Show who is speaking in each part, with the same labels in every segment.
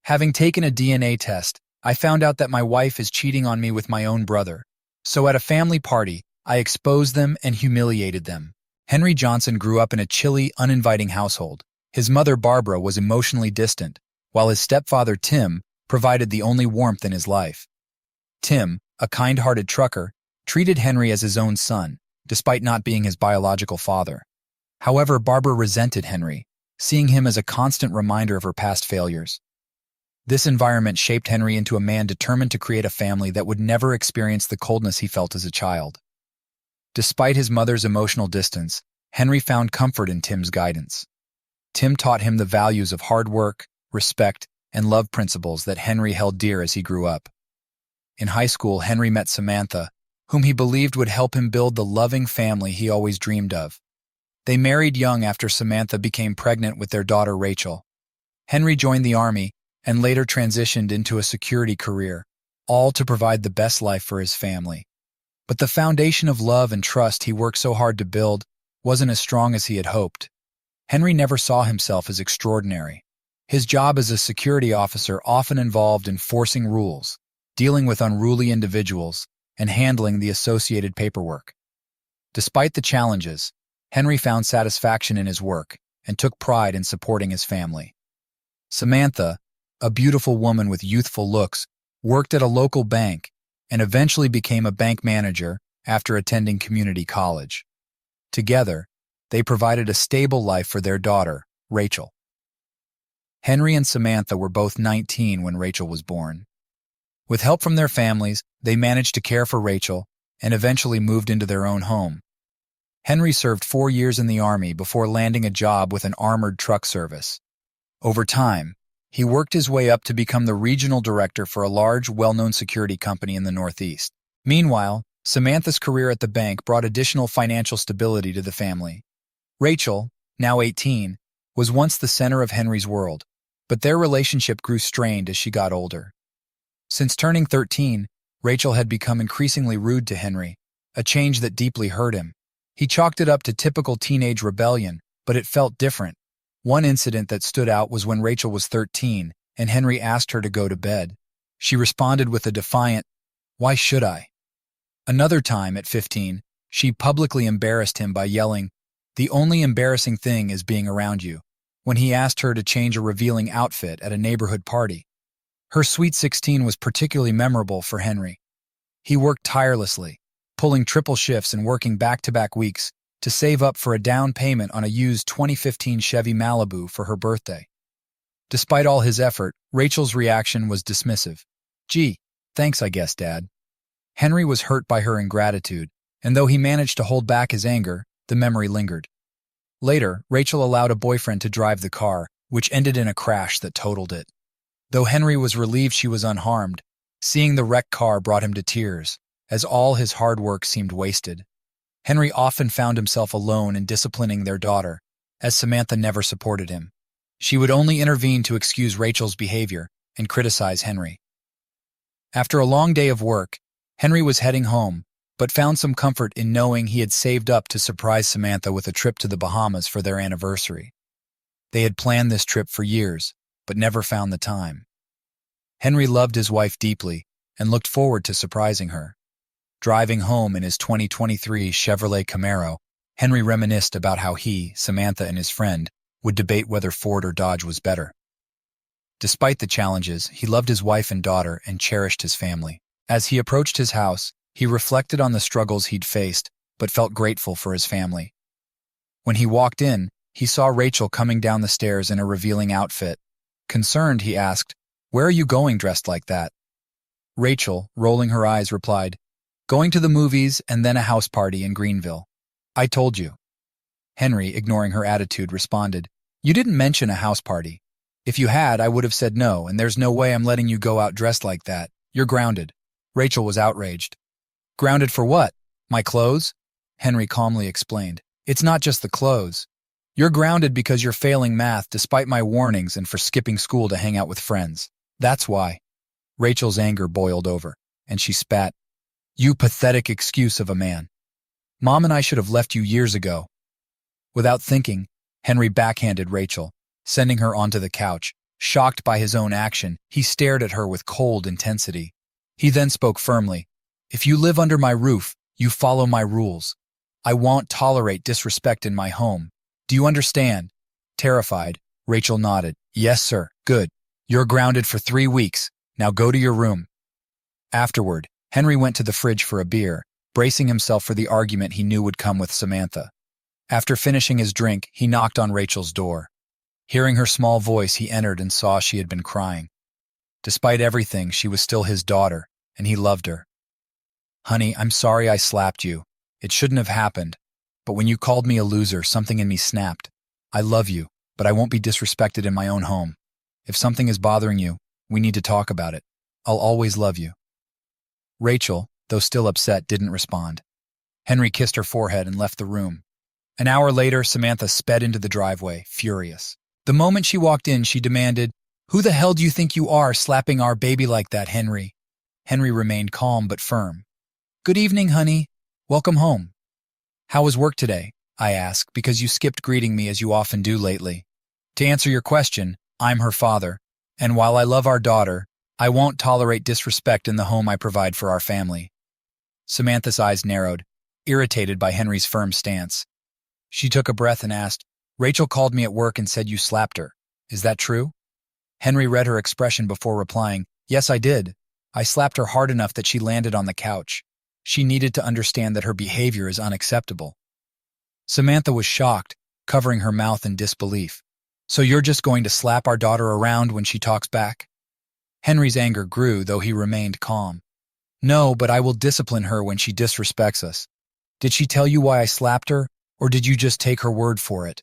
Speaker 1: Having taken a DNA test, I found out that my wife is cheating on me with my own brother. So at a family party, I exposed them and humiliated them. Henry Johnson grew up in a chilly, uninviting household. His mother, Barbara, was emotionally distant, while his stepfather, Tim, provided the only warmth in his life. Tim, a kind-hearted trucker, treated Henry as his own son, despite not being his biological father. However, Barbara resented Henry, seeing him as a constant reminder of her past failures. This environment shaped Henry into a man determined to create a family that would never experience the coldness he felt as a child. Despite his mother's emotional distance, Henry found comfort in Tim's guidance. Tim taught him the values of hard work, respect, and love principles that Henry held dear as he grew up. In high school, Henry met Samantha, whom he believed would help him build the loving family he always dreamed of. They married young after Samantha became pregnant with their daughter Rachel. Henry joined the Army and later transitioned into a security career, all to provide the best life for his family. But the foundation of love and trust he worked so hard to build wasn't as strong as he had hoped. Henry never saw himself as extraordinary. His job as a security officer often involved enforcing rules, dealing with unruly individuals, and handling the associated paperwork. Despite the challenges, Henry found satisfaction in his work and took pride in supporting his family. Samantha, a beautiful woman with youthful looks, worked at a local bank and eventually became a bank manager after attending community college. Together, they provided a stable life for their daughter, Rachel. Henry and Samantha were both 19 when Rachel was born. With help from their families, they managed to care for Rachel and eventually moved into their own home. Henry served 4 years in the Army before landing a job with an armored truck service. Over time, he worked his way up to become the regional director for a large, well-known security company in the Northeast. Meanwhile, Samantha's career at the bank brought additional financial stability to the family. Rachel, now 18, was once the center of Henry's world, but their relationship grew strained as she got older. Since turning 13, Rachel had become increasingly rude to Henry, a change that deeply hurt him. He chalked it up to typical teenage rebellion, but it felt different. One incident that stood out was when Rachel was 13 and Henry asked her to go to bed. She responded with a defiant, "Why should I?" Another time, at 15, she publicly embarrassed him by yelling, "The only embarrassing thing is being around you," when he asked her to change a revealing outfit at a neighborhood party. Her Sweet 16 was particularly memorable for Henry. He worked tirelessly, pulling triple shifts and working back-to-back weeks to save up for a down payment on a used 2015 Chevy Malibu for her birthday. Despite all his effort, Rachel's reaction was dismissive. "Gee, thanks I guess, Dad." Henry was hurt by her ingratitude, and though he managed to hold back his anger, the memory lingered. Later, Rachel allowed a boyfriend to drive the car, which ended in a crash that totaled it. Though Henry was relieved she was unharmed, seeing the wrecked car brought him to tears, as all his hard work seemed wasted. Henry often found himself alone in disciplining their daughter, as Samantha never supported him. She would only intervene to excuse Rachel's behavior and criticize Henry. After a long day of work, Henry was heading home, but found some comfort in knowing he had saved up to surprise Samantha with a trip to the Bahamas for their anniversary. They had planned this trip for years, but never found the time. Henry loved his wife deeply and looked forward to surprising her. Driving home in his 2023 Chevrolet Camaro, Henry reminisced about how he, Samantha, and his friend would debate whether Ford or Dodge was better. Despite the challenges, he loved his wife and daughter and cherished his family. As he approached his house, he reflected on the struggles he'd faced, but felt grateful for his family. When he walked in, he saw Rachel coming down the stairs in a revealing outfit. Concerned, he asked, "Where are you going dressed like that?" Rachel, rolling her eyes, replied, "Going to the movies and then a house party in Greenville." "I told you." Henry, ignoring her attitude, responded, "You didn't mention a house party. If you had, I would have said no, and there's no way I'm letting you go out dressed like that. You're grounded." Rachel was outraged. "Grounded for what? My clothes?" Henry calmly explained, "It's not just the clothes. You're grounded because you're failing math despite my warnings and for skipping school to hang out with friends. That's why." Rachel's anger boiled over, and she spat, "You pathetic excuse of a man. Mom and I should have left you years ago." Without thinking, Henry backhanded Rachel, sending her onto the couch, Shocked by his own action, he stared at her with cold intensity. He then spoke firmly. "If you live under my roof, you follow my rules. I won't tolerate disrespect in my home. Do you understand?" Terrified, Rachel nodded. "Yes, sir. Good. You're grounded for 3 weeks. Now go to your room." Afterward, Henry went to the fridge for a beer, bracing himself for the argument he knew would come with Samantha. After finishing his drink, he knocked on Rachel's door. Hearing her small voice, he entered and saw she had been crying. Despite everything, she was still his daughter, and he loved her. "Honey, I'm sorry I slapped you. It shouldn't have happened. But when you called me a loser, something in me snapped. I love you, but I won't be disrespected in my own home. If something is bothering you, we need to talk about it. I'll always love you." Rachel, though still upset, didn't respond. Henry kissed her forehead and left the room. An hour later, Samantha sped into the driveway, furious. The moment she walked in, she demanded, "Who the hell do you think you are, slapping our baby like that, Henry?" Henry remained calm but firm. "Good evening, honey. Welcome home." "How was work today?" I asked, because you skipped greeting me as you often do lately. To answer your question, I'm her father, and while I love our daughter, I won't tolerate disrespect in the home I provide for our family. Samantha's eyes narrowed, irritated by Henry's firm stance. She took a breath and asked, "Rachel called me at work and said you slapped her. Is that true?" Henry read her expression before replying, "Yes, I did. I slapped her hard enough that she landed on the couch. She needed to understand that her behavior is unacceptable." Samantha was shocked, covering her mouth in disbelief. "So you're just going to slap our daughter around when she talks back?" Henry's anger grew, though he remained calm. "No, but I will discipline her when she disrespects us. Did she tell you why I slapped her, or did you just take her word for it?"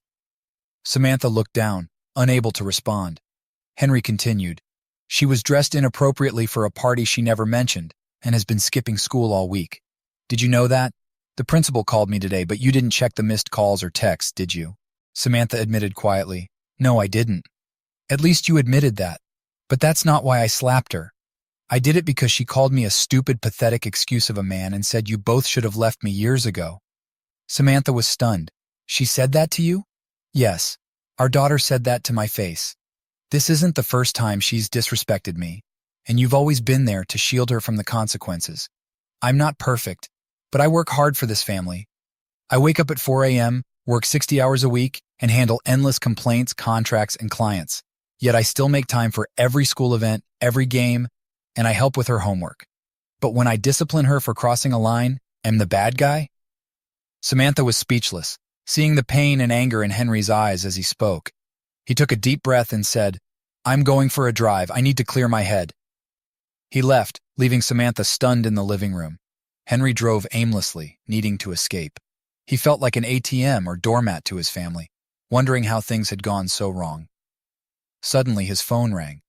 Speaker 1: Samantha looked down, unable to respond. Henry continued, "She was dressed inappropriately for a party she never mentioned and has been skipping school all week. Did you know that? The principal called me today, but you didn't check the missed calls or texts, did you?" Samantha admitted quietly, "No, I didn't." "At least you admitted that. But that's not why I slapped her. I did it because she called me a stupid, pathetic excuse of a man and said you both should have left me years ago." Samantha was stunned. "She said that to you?" "Yes. Our daughter said that to my face. This isn't the first time she's disrespected me, and you've always been there to shield her from the consequences. I'm not perfect, but I work hard for this family. I wake up at 4 a.m., work 60 hours a week, and handle endless complaints, contracts, and clients. Yet I still make time for every school event, every game, and I help with her homework. But when I discipline her for crossing a line, I'm the bad guy?" Samantha was speechless, seeing the pain and anger in Henry's eyes as he spoke. He took a deep breath and said, "I'm going for a drive. I need to clear my head." He left, leaving Samantha stunned in the living room. Henry drove aimlessly, needing to escape. He felt like an ATM or doormat to his family, wondering how things had gone so wrong. Suddenly, his phone rang.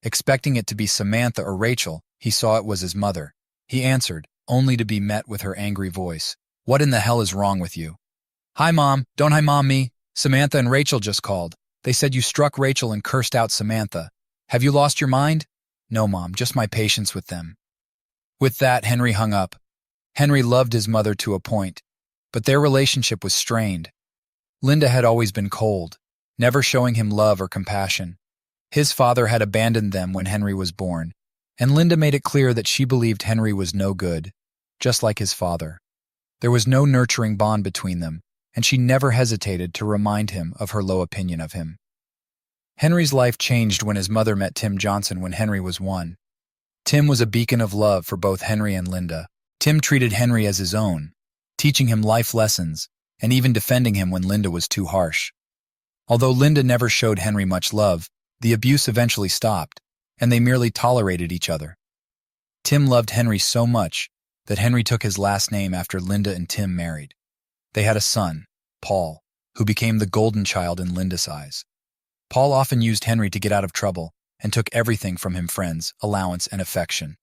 Speaker 1: Expecting it to be Samantha or Rachel, he saw it was his mother. He answered, only to be met with her angry voice. "What in the hell is wrong with you?" "Hi, Mom. Don't hi Mom me. Samantha and Rachel just called. They said you struck Rachel and cursed out Samantha. Have you lost your mind?" "No, Mom, just my patience with them." With that, Henry hung up. Henry loved his mother to a point, but their relationship was strained. Linda had always been cold, never showing him love or compassion. His father had abandoned them when Henry was born, and Linda made it clear that she believed Henry was no good, just like his father. There was no nurturing bond between them, and she never hesitated to remind him of her low opinion of him. Henry's life changed when his mother met Tim Johnson when Henry was 1. Tim was a beacon of love for both Henry and Linda. Tim treated Henry as his own, teaching him life lessons, and even defending him when Linda was too harsh. Although Linda never showed Henry much love, the abuse eventually stopped, and they merely tolerated each other. Tim loved Henry so much that Henry took his last name after Linda and Tim married. They had a son, Paul, who became the golden child in Linda's eyes. Paul often used Henry to get out of trouble and took everything from him: friends, allowance, and affection.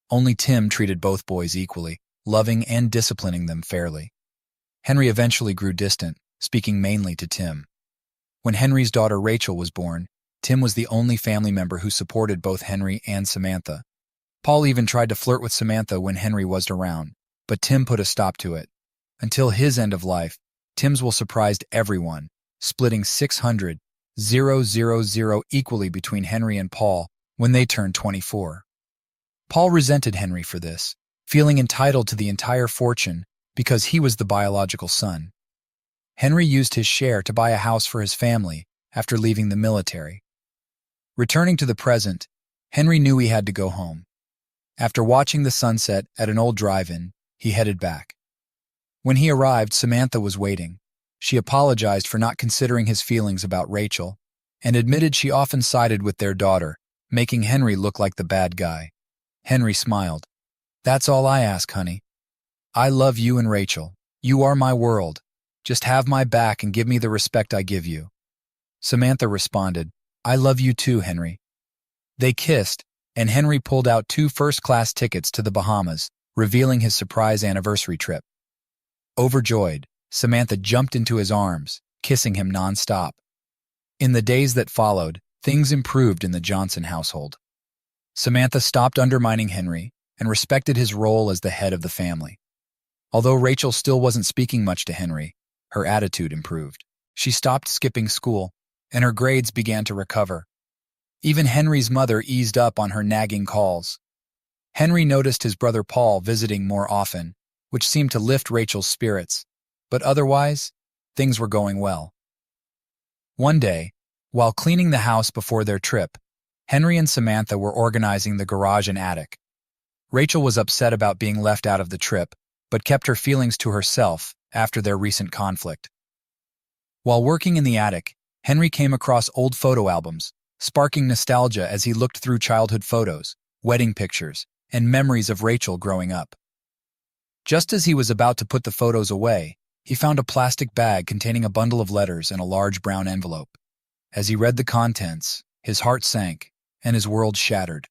Speaker 1: Only Tim treated both boys equally, loving and disciplining them fairly. Henry eventually grew distant, speaking mainly to Tim. When Henry's daughter Rachel was born, Tim was the only family member who supported both Henry and Samantha. Paul even tried to flirt with Samantha when Henry wasn't around, but Tim put a stop to it. Until his end of life, Tim's will surprised everyone, splitting 600 0.000 equally between Henry and Paul when they turned 24. Paul resented Henry for this, feeling entitled to the entire fortune because he was the biological son. Henry used his share to buy a house for his family after leaving the military. Returning to the present, Henry knew he had to go home. After watching the sunset at an old drive-in, he headed back. When he arrived, Samantha was waiting. She apologized for not considering his feelings about Rachel and admitted she often sided with their daughter, making Henry look like the bad guy. Henry smiled. "That's all I ask, honey. I love you and Rachel. You are my world. Just have my back and give me the respect I give you." Samantha responded, "I love you too, Henry." They kissed, and Henry pulled out 2 first-class tickets to the Bahamas, revealing his surprise anniversary trip. Overjoyed, Samantha jumped into his arms, kissing him nonstop. In the days that followed, things improved in the Johnson household. Samantha stopped undermining Henry and respected his role as the head of the family. Although Rachel still wasn't speaking much to Henry, her attitude improved. She stopped skipping school, and her grades began to recover. Even Henry's mother eased up on her nagging calls. Henry noticed his brother Paul visiting more often, which seemed to lift Rachel's spirits, but otherwise, things were going well. One day, while cleaning the house before their trip, Henry and Samantha were organizing the garage and attic. Rachel was upset about being left out of the trip, but kept her feelings to herself after their recent conflict. While working in the attic, Henry came across old photo albums, sparking nostalgia as he looked through childhood photos, wedding pictures, and memories of Rachel growing up. Just as he was about to put the photos away, he found a plastic bag containing a bundle of letters and a large brown envelope. As he read the contents, his heart sank, and his world shattered.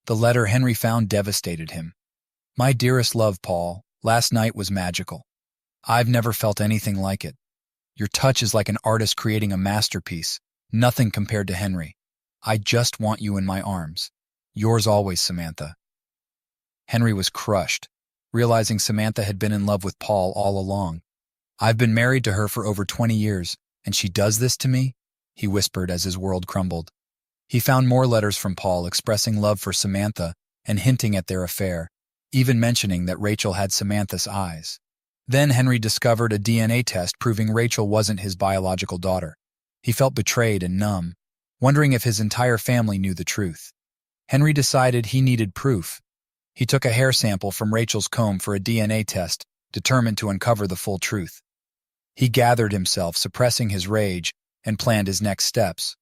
Speaker 1: The letter Henry found devastated him. "My dearest love, Paul, last night was magical. I've never felt anything like it. Your touch is like an artist creating a masterpiece, nothing compared to Henry. I just want you in my arms. Yours always, Samantha." Henry was crushed, realizing Samantha had been in love with Paul all along. "I've been married to her for over 20 years, and she does this to me?" he whispered as his world crumbled. He found more letters from Paul expressing love for Samantha and hinting at their affair, even mentioning that Rachel had Samantha's eyes. Then Henry discovered a DNA test proving Rachel wasn't his biological daughter. He felt betrayed and numb, wondering if his entire family knew the truth. Henry decided he needed proof. He took a hair sample from Rachel's comb for a DNA test, determined to uncover the full truth. He gathered himself, suppressing his rage, and planned his next steps.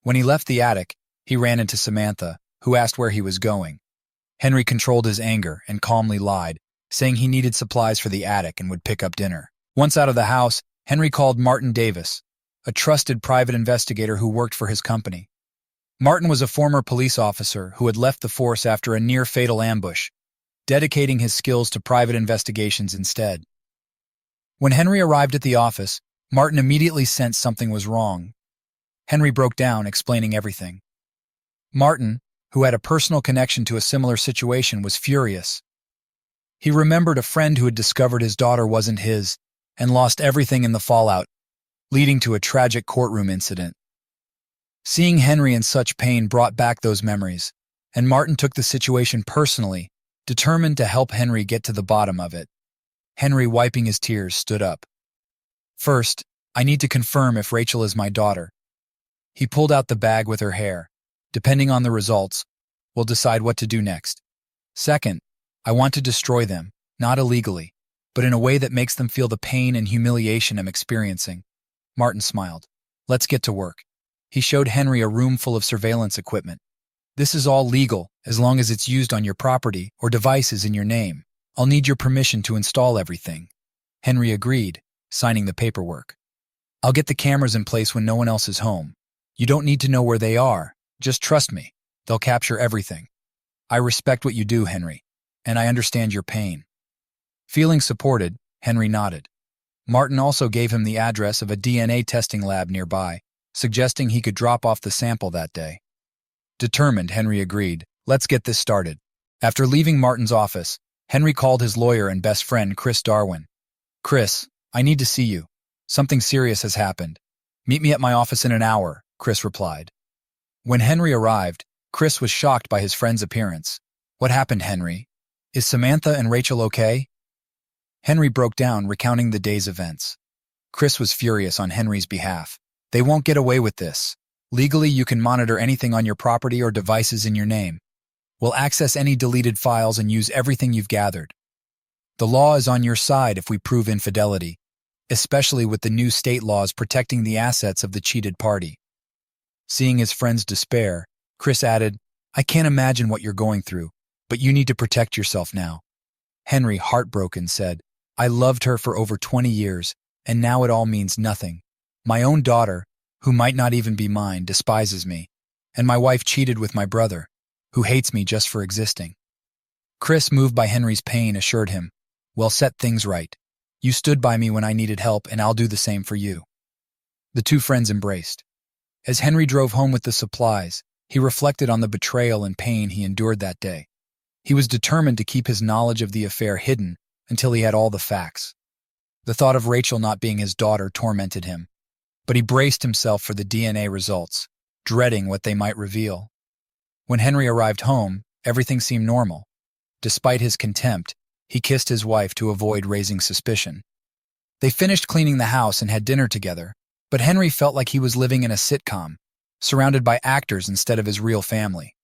Speaker 1: When he left the attic, he ran into Samantha, who asked where he was going. Henry controlled his anger and calmly lied, saying he needed supplies for the attic and would pick up dinner. Once out of the house, Henry called Martin Davis, a trusted private investigator who worked for his company. Martin was a former police officer who had left the force after a near-fatal ambush, dedicating his skills to private investigations instead. When Henry arrived at the office, Martin immediately sensed something was wrong. Henry broke down, explaining everything. Martin, who had a personal connection to a similar situation, was furious. He remembered a friend who had discovered his daughter wasn't his and lost everything in the fallout, leading to a tragic courtroom incident. Seeing Henry in such pain brought back those memories, and Martin took the situation personally, determined to help Henry get to the bottom of it. Henry, wiping his tears, stood up. "First, I need to confirm if Rachel is my daughter." He pulled out the bag with her hair. "Depending on the results, we'll decide what to do next. Second, I want to destroy them, not illegally, but in a way that makes them feel the pain and humiliation I'm experiencing." Martin smiled. "Let's get to work." He showed Henry a room full of surveillance equipment. "This is all legal, as long as it's used on your property or devices in your name. I'll need your permission to install everything." Henry agreed, signing the paperwork. "I'll get the cameras in place when no one else is home. You don't need to know where they are. Just trust me. They'll capture everything. I respect what you do, Henry, and I understand your pain." Feeling supported, Henry nodded. Martin also gave him the address of a DNA testing lab nearby, suggesting he could drop off the sample that day. Determined, Henry agreed. "Let's get this started." After leaving Martin's office, Henry called his lawyer and best friend, Chris Darwin. "Chris, I need to see you. Something serious has happened. Meet me at my office in an hour," Chris replied. When Henry arrived, Chris was shocked by his friend's appearance. What happened, Henry? Is Samantha and Rachel okay? Henry broke down, recounting the day's events. Chris was furious on Henry's behalf. They won't get away with this. Legally, you can monitor anything on your property or devices in your name. We'll access any deleted files and use everything you've gathered. The law is on your side if we prove infidelity, especially with the new state laws protecting the assets of the cheated party. Seeing his friend's despair, Chris added, I can't imagine what you're going through, but you need to protect yourself now. Henry, heartbroken, said, I loved her for over 20 years, and now it all means nothing. My own daughter, who might not even be mine, despises me, and my wife cheated with my brother, who hates me just for existing. Chris, moved by Henry's pain, assured him, Well, set things right. You stood by me when I needed help, and I'll do the same for you. The two friends embraced. As Henry drove home with the supplies, he reflected on the betrayal and pain he endured that day. He was determined to keep his knowledge of the affair hidden until he had all the facts. The thought of Rachel not being his daughter tormented him, but he braced himself for the DNA results, dreading what they might reveal. When Henry arrived home, everything seemed normal. Despite his contempt, he kissed his wife to avoid raising suspicion. They finished cleaning the house and had dinner together, but Henry felt like he was living in a sitcom, surrounded by actors instead of his real family.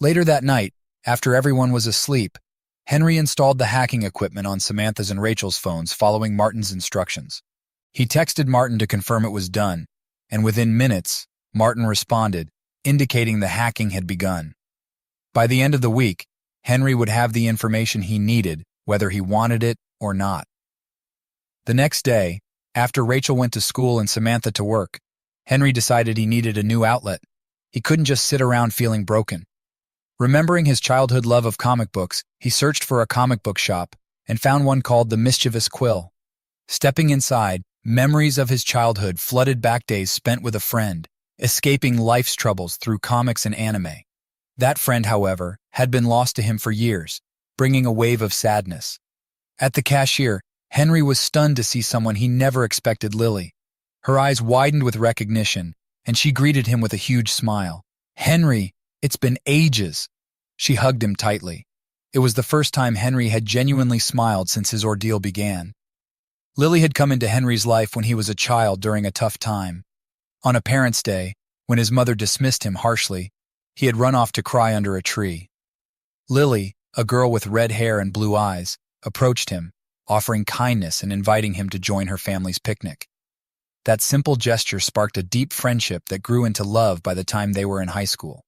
Speaker 1: Later that night, after everyone was asleep, Henry installed the hacking equipment on Samantha's and Rachel's phones following Martin's instructions. He texted Martin to confirm it was done, and within minutes, Martin responded, indicating the hacking had begun. By the end of the week, Henry would have the information he needed, whether he wanted it or not. The next day, after Rachel went to school and Samantha to work, Henry decided he needed a new outlet. He couldn't just sit around feeling broken. Remembering his childhood love of comic books, he searched for a comic book shop and found one called The Mischievous Quill. Stepping inside, memories of his childhood flooded back days spent with a friend, escaping life's troubles through comics and anime. That friend, however, had been lost to him for years, bringing a wave of sadness. At the cashier, Henry was stunned to see someone he never expected, Lily. Her eyes widened with recognition, and she greeted him with a huge smile. Henry, it's been ages. She hugged him tightly. It was the first time Henry had genuinely smiled since his ordeal began. Lily had come into Henry's life when he was a child during a tough time. On a Parents' Day, when his mother dismissed him harshly, he had run off to cry under a tree. Lily, a girl with red hair and blue eyes, approached him, offering kindness and inviting him to join her family's picnic. That simple gesture sparked a deep friendship that grew into love by the time they were in high school.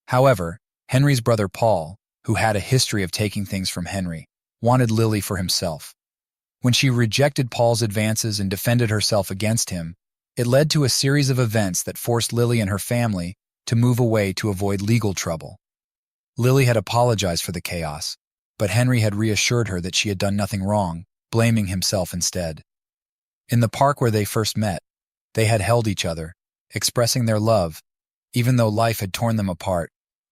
Speaker 1: However, Henry's brother Paul, who had a history of taking things from Henry, wanted Lily for himself. When she rejected Paul's advances and defended herself against him, it led to a series of events that forced Lily and her family to move away to avoid legal trouble. Lily had apologized for the chaos, but Henry had reassured her that she had done nothing wrong, blaming himself instead. In the park where they first met, they had held each other, expressing their love, even though life had torn them apart.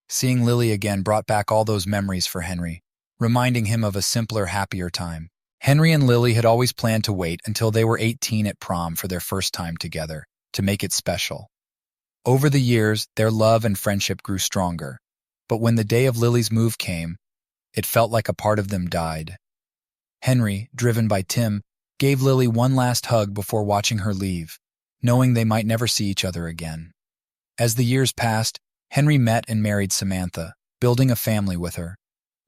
Speaker 1: Seeing Lily again brought back all those memories for Henry, reminding him of a simpler, happier time. Henry and Lily had always planned to wait until they were 18 at prom for their first time together, to make it special. Over the years, their love and friendship grew stronger, but when the day of Lily's move came, it felt like a part of them died. Henry, driven by Tim, gave Lily one last hug before watching her leave, knowing they might never see each other again. As the years passed, Henry met and married Samantha, building a family with her.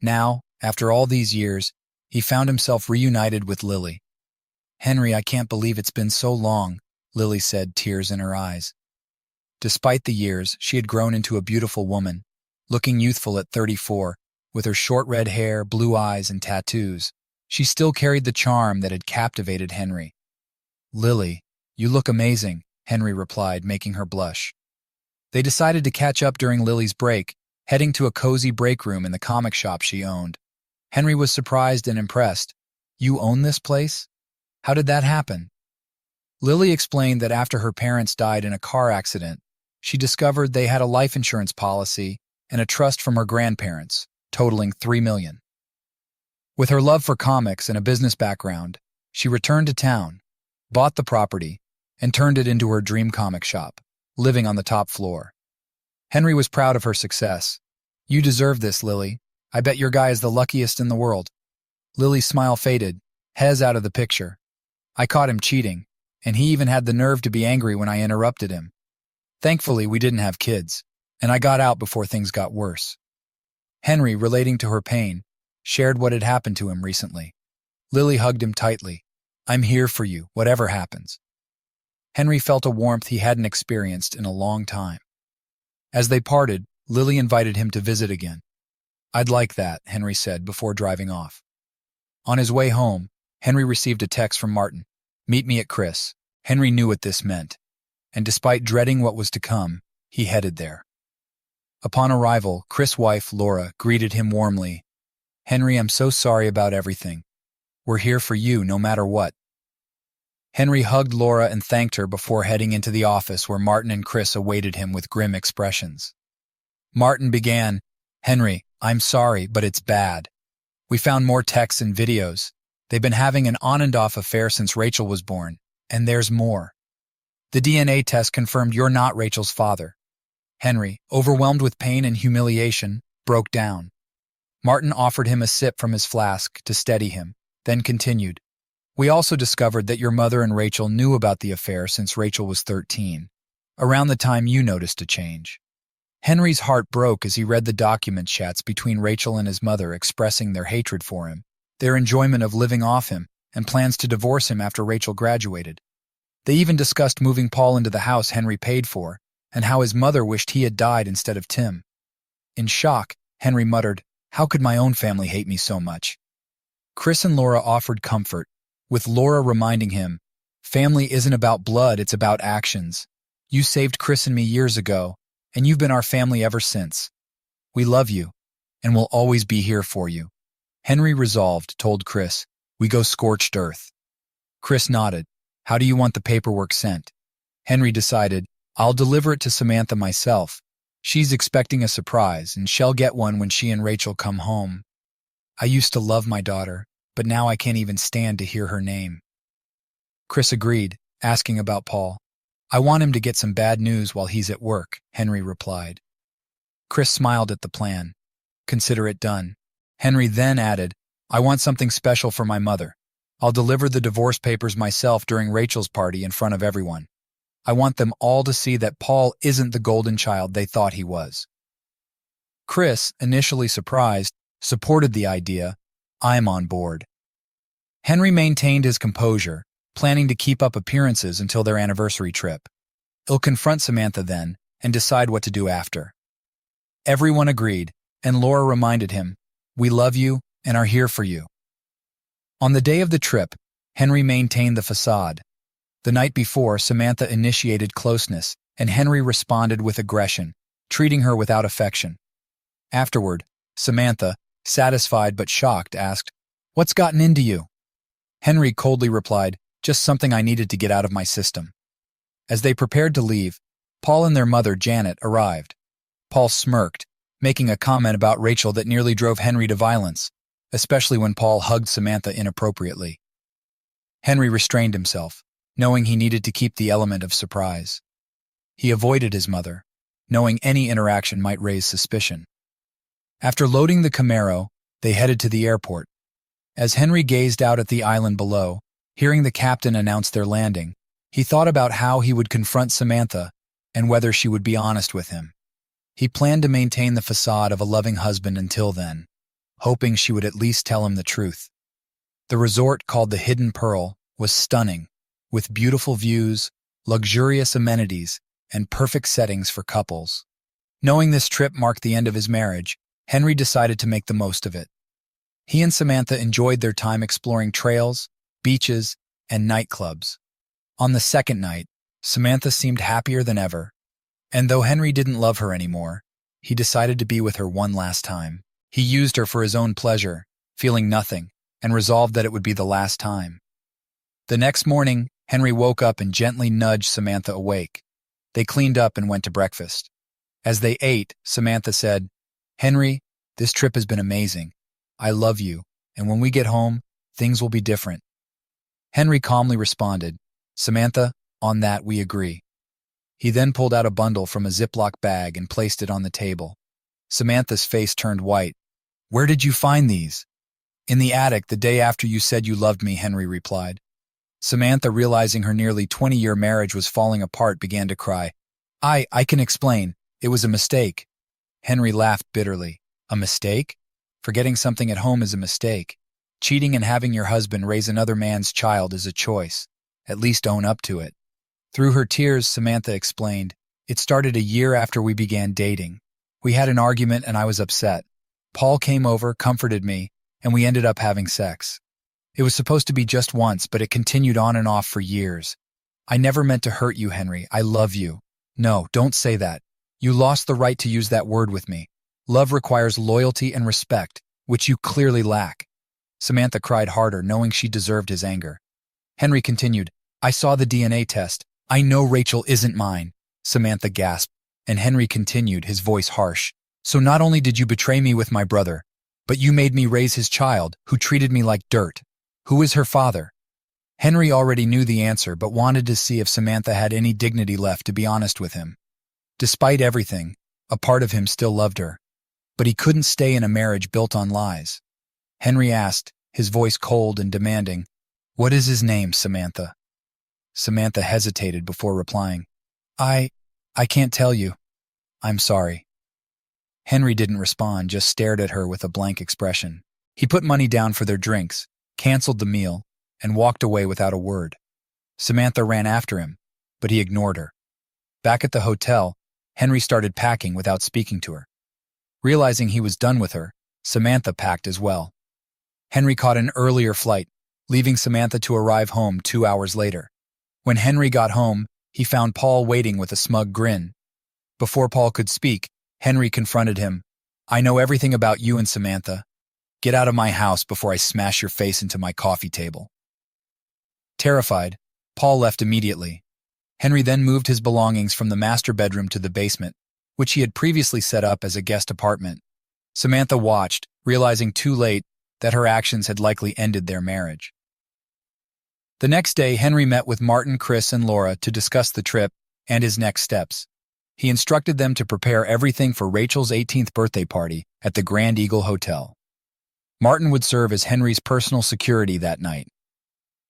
Speaker 1: Now, after all these years, he found himself reunited with Lily. Henry, I can't believe it's been so long, Lily said, tears in her eyes. Despite the years, she had grown into a beautiful woman, looking youthful at 34, with her short red hair, blue eyes, and tattoos. She still carried the charm that had captivated Henry. Lily, you look amazing, Henry replied, making her blush. They decided to catch up during Lily's break, heading to a cozy break room in the comic shop she owned. Henry was surprised and impressed. You own this place? How did that happen? Lily explained that after her parents died in a car accident, she discovered they had a life insurance policy and a trust from her grandparents, totaling $3 million. With her love for comics and a business background, she returned to town, bought the property, and turned it into her dream comic shop. living on the top floor. Henry was proud of her success. "You deserve this, Lily. I bet your guy is the luckiest in the world." Lily's smile faded, Hez out of the picture. "I caught him cheating, and he even had the nerve to be angry when I interrupted him. Thankfully, we didn't have kids, and I got out before things got worse." Henry, relating to her pain, shared what had happened to him recently. Lily hugged him tightly. "I'm here for you, whatever happens." Henry felt a warmth he hadn't experienced in a long time. As they parted, Lily invited him to visit again. "I'd like that," Henry said before driving off. On his way home, Henry received a text from Martin. "Meet me at Chris." Henry knew what this meant, and despite dreading what was to come, he headed there. Upon arrival, Chris' wife, Laura, greeted him warmly. "Henry, I'm so sorry about everything. We're here for you no matter what." Henry hugged Laura and thanked her before heading into the office where Martin and Chris awaited him with grim expressions. Martin began, "Henry, I'm sorry, but it's bad. We found more texts and videos. They've been having an on-and-off affair since Rachel was born, and there's more. The DNA test confirmed you're not Rachel's father." Henry, overwhelmed with pain and humiliation, broke down. Martin offered him a sip from his flask to steady him, then continued, "We also discovered that your mother and Rachel knew about the affair since Rachel was 13, around the time you noticed a change." Henry's heart broke as he read the document chats between Rachel and his mother expressing their hatred for him, their enjoyment of living off him, and plans to divorce him after Rachel graduated. They even discussed moving Paul into the house Henry paid for, and how his mother wished he had died instead of Tim. In shock, Henry muttered, "How could my own family hate me so much?" Chris and Laura offered comfort, with Laura reminding him, "Family isn't about blood, it's about actions. You saved Chris and me years ago, and you've been our family ever since. We love you, and we'll always be here for you." Henry, resolved, told Chris, "We go scorched earth." Chris nodded. "How do you want the paperwork sent?" Henry decided, "I'll deliver it to Samantha myself. She's expecting a surprise, and she'll get one when she and Rachel come home. I used to love my daughter, but now I can't even stand to hear her name." Chris agreed, asking about Paul. "I want him to get some bad news while he's at work," Henry replied. Chris smiled at the plan. "Consider it done." Henry then added, "I want something special for my mother. I'll deliver the divorce papers myself during Rachel's party in front of everyone. I want them all to see that Paul isn't the golden child they thought he was." Chris, initially surprised, supported the idea. "I'm on board." Henry maintained his composure, planning to keep up appearances until their anniversary trip. He'll confront Samantha then and decide what to do after. Everyone agreed, and Laura reminded him, "We love you and are here for you." On the day of the trip, Henry maintained the facade. The night before, Samantha initiated closeness, and Henry responded with aggression, treating her without affection. Afterward, Samantha, satisfied but shocked, asked, "What's gotten into you?" Henry coldly replied, "Just something I needed to get out of my system." As they prepared to leave, Paul and their mother, Janet, arrived. Paul smirked, making a comment about Rachel that nearly drove Henry to violence, especially when Paul hugged Samantha inappropriately. Henry restrained himself, knowing he needed to keep the element of surprise. He avoided his mother, knowing any interaction might raise suspicion. After loading the Camaro, they headed to the airport. As Henry gazed out at the island below, hearing the captain announce their landing, he thought about how he would confront Samantha and whether she would be honest with him. He planned to maintain the facade of a loving husband until then, hoping she would at least tell him the truth. The resort, called the Hidden Pearl, was stunning, with beautiful views, luxurious amenities, and perfect settings for couples. Knowing this trip marked the end of his marriage, Henry decided to make the most of it. He and Samantha enjoyed their time exploring trails, beaches, and nightclubs. On the second night, Samantha seemed happier than ever, and though Henry didn't love her anymore, he decided to be with her one last time. He used her for his own pleasure, feeling nothing, and resolved that it would be the last time. The next morning, Henry woke up and gently nudged Samantha awake. They cleaned up and went to breakfast. As they ate, Samantha said, "Henry, this trip has been amazing. I love you, and when we get home, things will be different." Henry calmly responded, "Samantha, on that we agree." He then pulled out a bundle from a Ziploc bag and placed it on the table. Samantha's face turned white. "Where did you find these?" "In the attic the day after you said you loved me," Henry replied. Samantha, realizing her nearly 20-year marriage was falling apart, began to cry. I can explain. It was a mistake." Henry laughed bitterly. "A mistake? Forgetting something at home is a mistake. Cheating and having your husband raise another man's child is a choice. At least own up to it." Through her tears, Samantha explained, "It started a year after we began dating. We had an argument and I was upset. Paul came over, comforted me, and we ended up having sex. It was supposed to be just once, but it continued on and off for years. I never meant to hurt you, Henry. I love you." "No, don't say that. You lost the right to use that word with me. Love requires loyalty and respect, which you clearly lack." Samantha cried harder, knowing she deserved his anger. Henry continued, "I saw the DNA test. I know Rachel isn't mine." Samantha gasped, and Henry continued, his voice harsh. "So not only did you betray me with my brother, but you made me raise his child, who treated me like dirt. Who is her father?" Henry already knew the answer, but wanted to see if Samantha had any dignity left to be honest with him. Despite everything, a part of him still loved her. But he couldn't stay in a marriage built on lies. Henry asked, his voice cold and demanding, "What is his name, Samantha?" Samantha hesitated before replying, I can't tell you. I'm sorry." Henry didn't respond, just stared at her with a blank expression. He put money down for their drinks, canceled the meal, and walked away without a word. Samantha ran after him, but he ignored her. Back at the hotel, Henry started packing without speaking to her. Realizing he was done with her, Samantha packed as well. Henry caught an earlier flight, leaving Samantha to arrive home 2 hours later. When Henry got home, he found Paul waiting with a smug grin. Before Paul could speak, Henry confronted him. "I know everything about you and Samantha. Get out of my house before I smash your face into my coffee table." Terrified, Paul left immediately. Henry then moved his belongings from the master bedroom to the basement, which he had previously set up as a guest apartment. Samantha watched, realizing too late that her actions had likely ended their marriage. The next day, Henry met with Martin, Chris, and Laura to discuss the trip and his next steps. He instructed them to prepare everything for Rachel's 18th birthday party at the Grand Eagle Hotel. Martin would serve as Henry's personal security that night.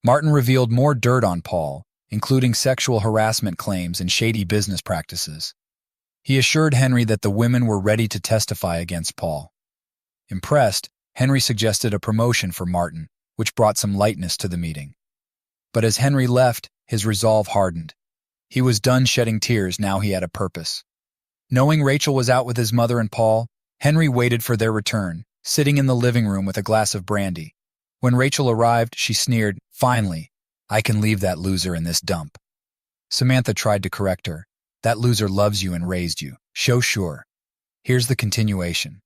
Speaker 1: Martin revealed more dirt on Paul, including sexual harassment claims and shady business practices. He assured Henry that the women were ready to testify against Paul. Impressed, Henry suggested a promotion for Martin, which brought some lightness to the meeting. But as Henry left, his resolve hardened. He was done shedding tears, now he had a purpose. Knowing Rachel was out with his mother and Paul, Henry waited for their return, sitting in the living room with a glass of brandy. When Rachel arrived, she sneered, "Finally, I can leave that loser in this dump." Samantha tried to correct her. "That loser loves you and raised you. Show sure." Here's the continuation.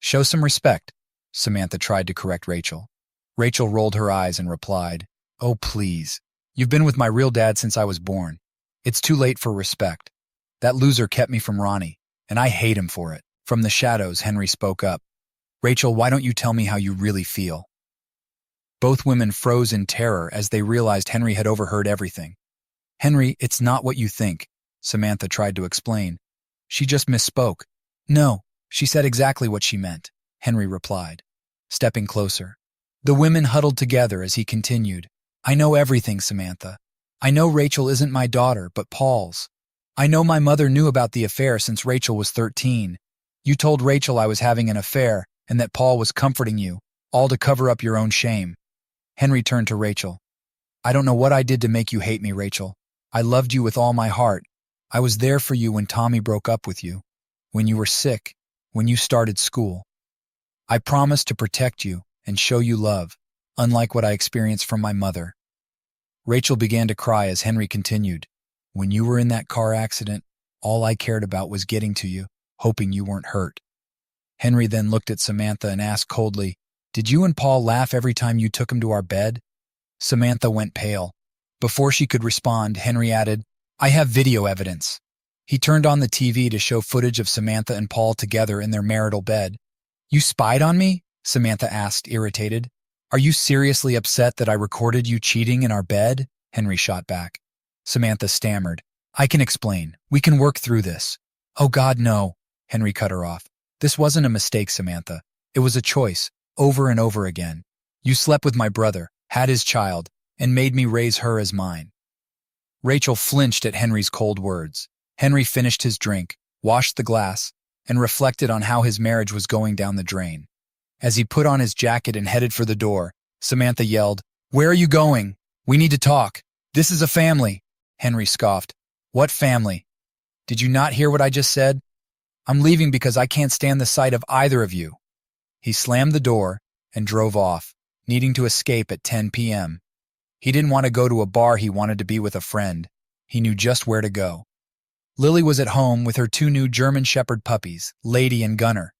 Speaker 1: "Show some respect," Samantha tried to correct Rachel. Rachel rolled her eyes and replied, "Oh, please. You've been with my real dad since I was born. It's too late for respect. That loser kept me from Ronnie, and I hate him for it." From the shadows, Henry spoke up. "Rachel, why don't you tell me how you really feel?" Both women froze in terror as they realized Henry had overheard everything. "Henry, it's not what you think," Samantha tried to explain. "She just misspoke." "No, she said exactly what she meant," Henry replied, stepping closer. The women huddled together as he continued. "I know everything, Samantha. I know Rachel isn't my daughter, but Paul's. I know my mother knew about the affair since Rachel was 13. You told Rachel I was having an affair and that Paul was comforting you, all to cover up your own shame." Henry turned to Rachel. "I don't know what I did to make you hate me, Rachel. I loved you with all my heart. I was there for you when Tommy broke up with you, when you were sick, when you started school. I promised to protect you and show you love, unlike what I experienced from my mother." Rachel began to cry as Henry continued. "When you were in that car accident, all I cared about was getting to you, hoping you weren't hurt." Henry then looked at Samantha and asked coldly, "Did you and Paul laugh every time you took him to our bed?" Samantha went pale. Before she could respond, Henry added, "I have video evidence." He turned on the TV to show footage of Samantha and Paul together in their marital bed. "You spied on me?" Samantha asked, irritated. "Are you seriously upset that I recorded you cheating in our bed?" Henry shot back. Samantha stammered, I can explain. We can work through this. Oh God, no, Henry cut her off. This wasn't a mistake, Samantha. It was a choice, over and over again. You slept with my brother, had his child, and made me raise her as mine. Rachel flinched at Henry's cold words. Henry finished his drink, washed the glass, and reflected on how his marriage was going down the drain. As he put on his jacket and headed for the door, Samantha yelled, "Where are you going? We need to talk. This is a family." Henry scoffed. "What family? Did you not hear what I just said? I'm leaving because I can't stand the sight of either of you." He slammed the door and drove off, needing to escape at 10 p.m. He didn't want to go to a bar, he wanted to be with a friend. He knew just where to go. Lily was at home with her two new German Shepherd puppies, Lady and Gunner.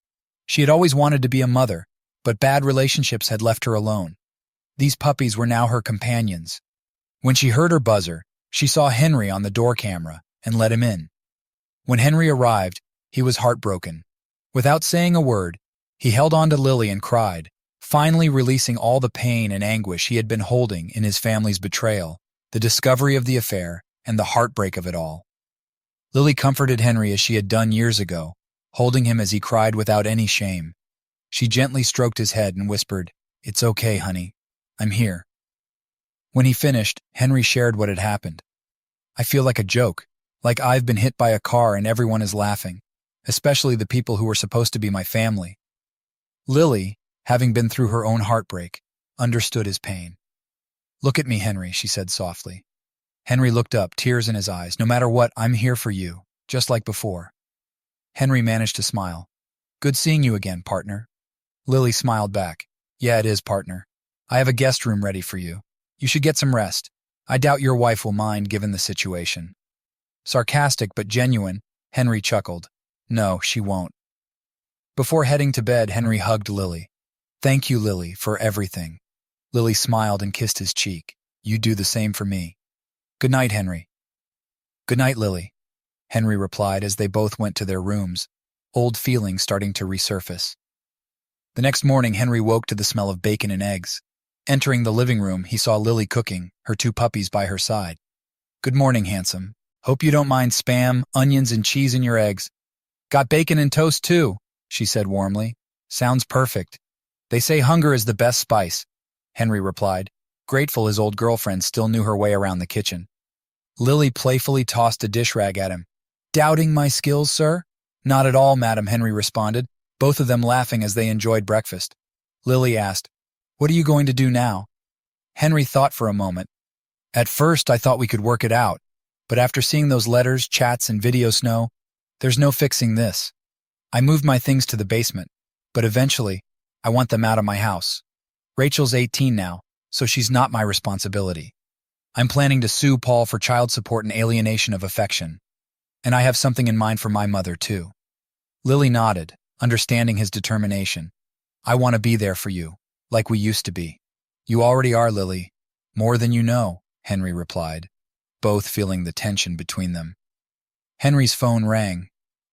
Speaker 1: She had always wanted to be a mother, but bad relationships had left her alone. These puppies were now her companions. When she heard her buzzer, she saw Henry on the door camera and let him in. When Henry arrived, he was heartbroken. Without saying a word, he held on to Lily and cried, finally releasing all the pain and anguish he had been holding in his family's betrayal, the discovery of the affair, and the heartbreak of it all. Lily comforted Henry as she had done years ago, holding him as he cried without any shame. She gently stroked his head and whispered, "It's okay, honey. I'm here." When he finished, Henry shared what had happened. "I feel like a joke, like I've been hit by a car and everyone is laughing, especially the people who were supposed to be my family." Lily, having been through her own heartbreak, understood his pain. "Look at me, Henry," she said softly. Henry looked up, tears in his eyes. "No matter what, I'm here for you, just like before." Henry managed to smile. "Good seeing you again, partner." Lily smiled back. "Yeah, it is, partner. I have a guest room ready for you. You should get some rest. I doubt your wife will mind given the situation." Sarcastic but genuine, Henry chuckled. "No, she won't." Before heading to bed, Henry hugged Lily. "Thank you, Lily, for everything." Lily smiled and kissed his cheek. "You do the same for me." "Good night, Henry." "Good night, Lily," Henry replied as they both went to their rooms, old feelings starting to resurface. The next morning, Henry woke to the smell of bacon and eggs. Entering the living room, he saw Lily cooking, her two puppies by her side. "Good morning, handsome. Hope you don't mind Spam, onions, and cheese in your eggs." "Got bacon and toast, too," she said warmly. "Sounds perfect." "They say hunger is the best spice," Henry replied, grateful his old girlfriend still knew her way around the kitchen. Lily playfully tossed a dish rag at him. "Doubting my skills, sir?" "Not at all, madam," Henry responded, both of them laughing as they enjoyed breakfast. Lily asked, "What are you going to do now?" Henry thought for a moment. "At first, I thought we could work it out, but after seeing those letters, chats, and video snow, there's no fixing this. I moved my things to the basement, but eventually, I want them out of my house. Rachel's 18 now, so she's not my responsibility. I'm planning to sue Paul for child support and alienation of affection. And I have something in mind for my mother, too." Lily nodded, understanding his determination. "I want to be there for you, like we used to be." "You already are, Lily. More than you know," Henry replied, both feeling the tension between them. Henry's phone rang.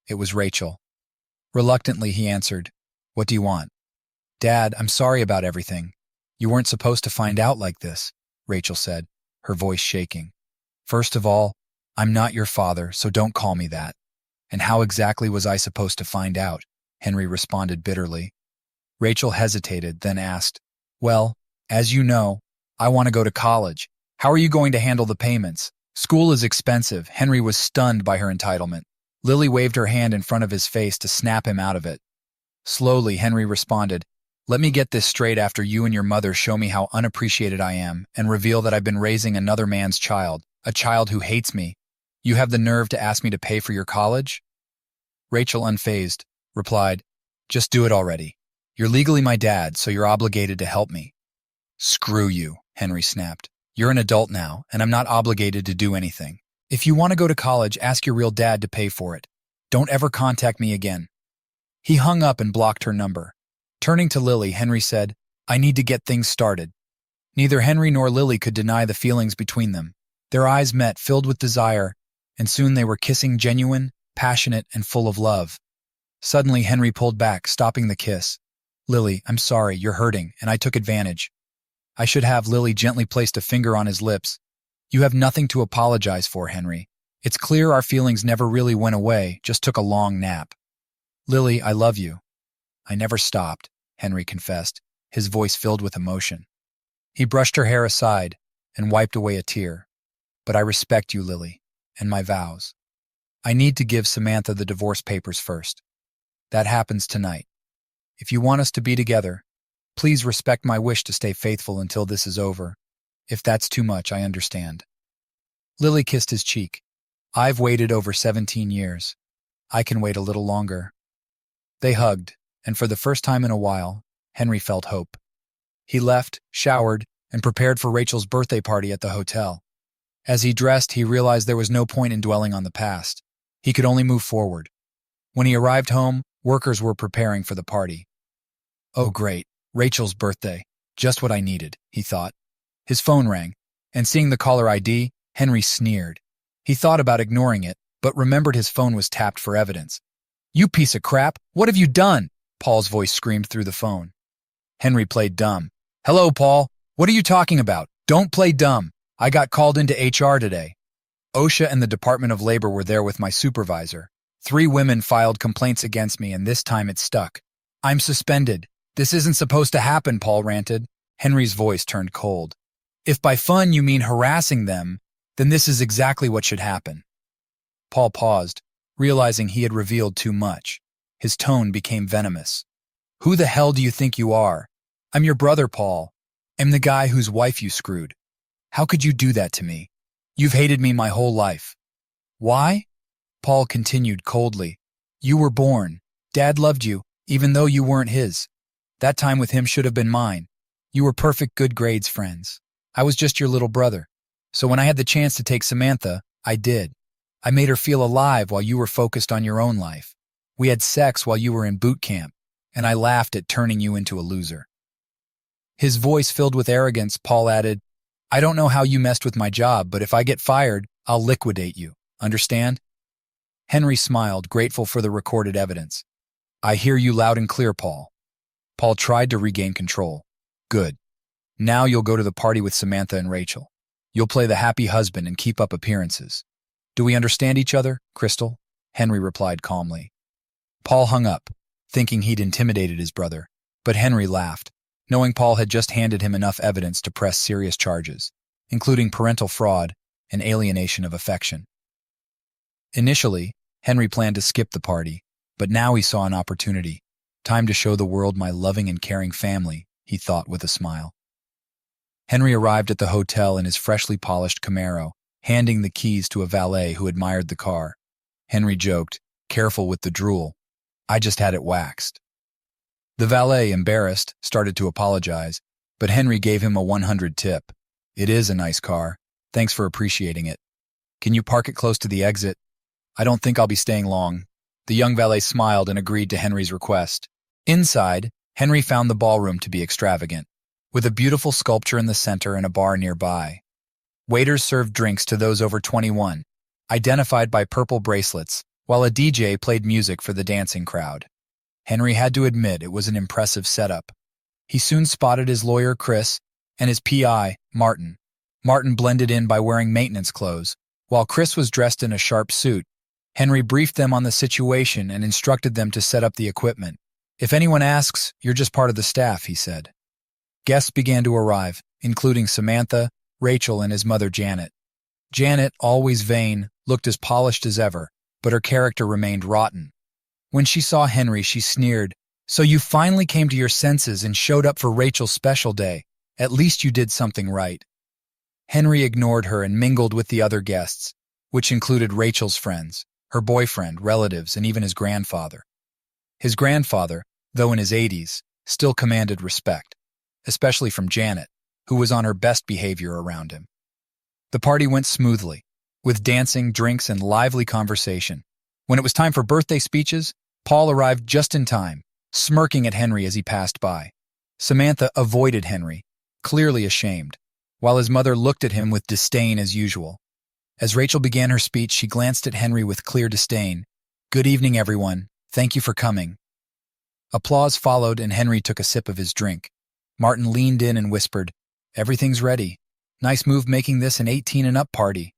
Speaker 1: It was Rachel. Reluctantly, he answered, "What do you want?" "Dad, I'm sorry about everything. You weren't supposed to find out like this," Rachel said, her voice shaking. "First of all, I'm not your father, so don't call me that." "And how exactly was I supposed to find out?" Henry responded bitterly. Rachel hesitated, then asked, "Well, as you know, I want to go to college. How are you going to handle the payments? School is expensive." Henry was stunned by her entitlement. Lily waved her hand in front of his face to snap him out of it. Slowly, Henry responded, "Let me get this straight after you and your mother show me how unappreciated I am and reveal that I've been raising another man's child, a child who hates me. You have the nerve to ask me to pay for your college?" Rachel, unfazed, replied, "Just do it already. You're legally my dad, so you're obligated to help me." "Screw you," Henry snapped. "You're an adult now, and I'm not obligated to do anything. If you want to go to college, ask your real dad to pay for it. Don't ever contact me again." He hung up and blocked her number. Turning to Lily, Henry said, "I need to get things started." Neither Henry nor Lily could deny the feelings between them. Their eyes met, filled with desire, and soon they were kissing, genuine, passionate, and full of love. Suddenly, Henry pulled back, stopping the kiss. "Lily, I'm sorry, you're hurting, and I took advantage." "I should have." Lily gently placed a finger on his lips. "You have nothing to apologize for, Henry. It's clear our feelings never really went away, just took a long nap. Lily, I love you. I never stopped, Henry confessed, his voice filled with emotion. He brushed her hair aside and wiped away a tear. But I respect you, Lily, and my vows. I need to give Samantha the divorce papers first. That happens tonight. If you want us to be together, please respect my wish to stay faithful until this is over. If that's too much, I understand. Lily kissed his cheek. I've waited over 17 years. I can wait a little longer. They hugged, and for the first time in a while, Henry felt hope. He left, showered, and prepared for Rachel's birthday party at the hotel. As he dressed, he realized there was no point in dwelling on the past. He could only move forward. When he arrived home, workers were preparing for the party. Oh great, Rachel's birthday. Just what I needed, he thought. His phone rang, and seeing the caller ID, Henry sneered. He thought about ignoring it, but remembered his phone was tapped for evidence. You piece of crap, what have you done? Paul's voice screamed through the phone. Henry played dumb. Hello, Paul. What are you talking about? Don't play dumb. I got called into HR today. OSHA and the Department of Labor were there with my supervisor. 3 women filed complaints against me, and this time it stuck. I'm suspended. This isn't supposed to happen, Paul ranted. Henry's voice turned cold. If by fun you mean harassing them, then this is exactly what should happen. Paul paused, realizing he had revealed too much. His tone became venomous. Who the hell do you think you are? I'm your brother, Paul. I'm the guy whose wife you screwed. How could you do that to me? You've hated me my whole life. Why? Paul continued coldly. You were born. Dad loved you, even though you weren't his. That time with him should have been mine. You were perfect good grades friends. I was just your little brother. So when I had the chance to take Samantha, I did. I made her feel alive while you were focused on your own life. We had sex while you were in boot camp, and I laughed at turning you into a loser. His voice filled with arrogance, Paul added, I don't know how you messed with my job, but if I get fired, I'll liquidate you. Understand? Henry smiled, grateful for the recorded evidence. I hear you loud and clear, Paul. Paul tried to regain control. Good. Now you'll go to the party with Samantha and Rachel. You'll play the happy husband and keep up appearances. Do we understand each other, Crystal? Henry replied calmly. Paul hung up, thinking he'd intimidated his brother, but Henry laughed, knowing Paul had just handed him enough evidence to press serious charges, including parental fraud and alienation of affection. Initially, Henry planned to skip the party, but now he saw an opportunity. Time to show the world my loving and caring family, he thought with a smile. Henry arrived at the hotel in his freshly polished Camaro, handing the keys to a valet who admired the car. Henry joked, careful with the drool. I just had it waxed. The valet, embarrassed, started to apologize, but Henry gave him a 100 tip. It is a nice car. Thanks for appreciating it. Can you park it close to the exit? I don't think I'll be staying long. The young valet smiled and agreed to Henry's request. Inside, Henry found the ballroom to be extravagant, with a beautiful sculpture in the center and a bar nearby. Waiters served drinks to those over 21, identified by purple bracelets, while a DJ played music for the dancing crowd. Henry had to admit it was an impressive setup. He soon spotted his lawyer, Chris, and his PI, Martin. Martin blended in by wearing maintenance clothes, while Chris was dressed in a sharp suit. Henry briefed them on the situation and instructed them to set up the equipment. If anyone asks, you're just part of the staff, he said. Guests began to arrive, including Samantha, Rachel, and his mother, Janet. Janet, always vain, looked as polished as ever, but her character remained rotten. When she saw Henry, she sneered, So you finally came to your senses and showed up for Rachel's special day. At least you did something right. Henry ignored her and mingled with the other guests, which included Rachel's friends, her boyfriend, relatives, and even his grandfather. His grandfather, though in his 80s, still commanded respect, especially from Janet, who was on her best behavior around him. The party went smoothly, with dancing, drinks, and lively conversation. When it was time for birthday speeches, Paul arrived just in time, smirking at Henry as he passed by. Samantha avoided Henry, clearly ashamed, while his mother looked at him with disdain as usual. As Rachel began her speech, she glanced at Henry with clear disdain. Good evening, everyone. Thank you for coming. Applause followed, and Henry took a sip of his drink. Martin leaned in and whispered, Everything's ready. Nice move making this an 18 and up party.